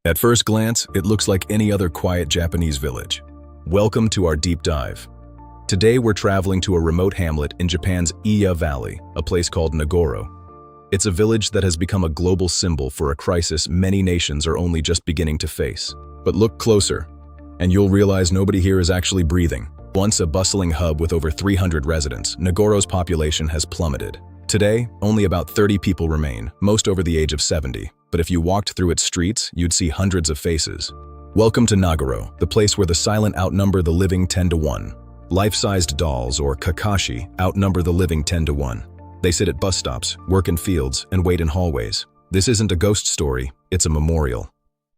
At first glance, it looks like any other quiet Japanese village. Welcome to our deep dive. Today we're traveling to a remote hamlet in Japan's Iya Valley, a place called Nagoro. It's a village that has become a global symbol for a crisis many nations are only just beginning to face. But look closer, and you'll realize nobody here is actually breathing. Once a bustling hub with over 300 residents, Nagoro's population has plummeted. Today, only about 30 people remain, most over the age of 70. But if you walked through its streets, you'd see hundreds of faces. Welcome to Nagoro, the place where the silent outnumber the living 10 to 1. Life-sized dolls, or kakashi, outnumber the living 10 to 1. They sit at bus stops, work in fields, and wait in hallways. This isn't a ghost story, it's a memorial.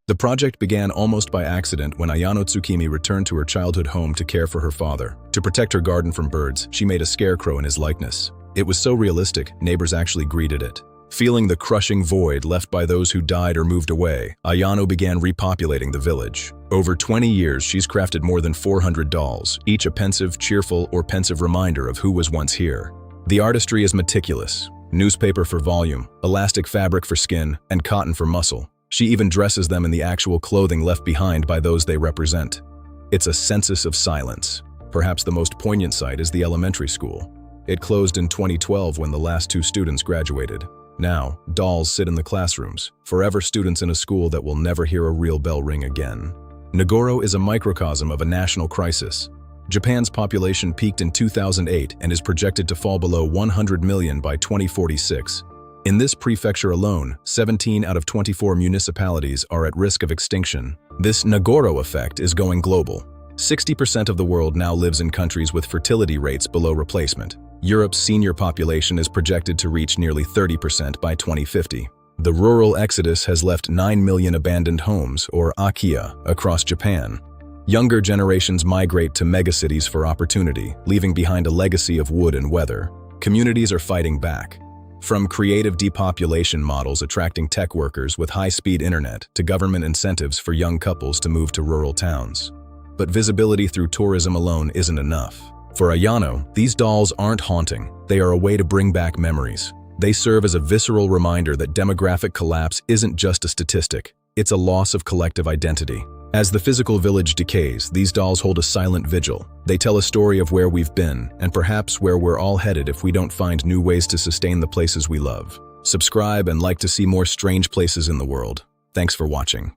The project began almost by accident when Ayano Tsukimi returned to her childhood home to care for her father. To protect her garden from birds, she made a scarecrow in his likeness. It was so realistic, neighbors actually greeted it. Feeling the crushing void left by those who died or moved away, Ayano began repopulating the village. Over 20 years, she's crafted more than 400 dolls, each a pensive, cheerful, or pensive reminder of who was once here. The artistry is meticulous. Newspaper for volume, elastic fabric for skin, and cotton for muscle. She even dresses them in the actual clothing left behind by those they represent. It's a census of silence. Perhaps the most poignant sight is the elementary school. It closed in 2012 when the last 2 students graduated. Now, dolls sit in the classrooms, forever students in a school that will never hear a real bell ring again. Nagoro is a microcosm of a national crisis. Japan's population peaked in 2008 and is projected to fall below 100 million by 2046. In this prefecture alone, 17 out of 24 municipalities are at risk of extinction. This Nagoro effect is going global. 60% of the world now lives in countries with fertility rates below replacement. Europe's senior population is projected to reach nearly 30% by 2050. The rural exodus has left 9 million abandoned homes, or akiya, across Japan. Younger generations migrate to megacities for opportunity, leaving behind a legacy of wood and weather. Communities are fighting back. From creative depopulation models attracting tech workers with high-speed internet to government incentives for young couples to move to rural towns. But visibility through tourism alone isn't enough. For Ayano, these dolls aren't haunting, they are a way to bring back memories. They serve as a visceral reminder that demographic collapse isn't just a statistic, it's a loss of collective identity. As the physical village decays, these dolls hold a silent vigil. They tell a story of where we've been, and perhaps where we're all headed if we don't find new ways to sustain the places we love. Subscribe and like to see more strange places in the world. Thanks for watching.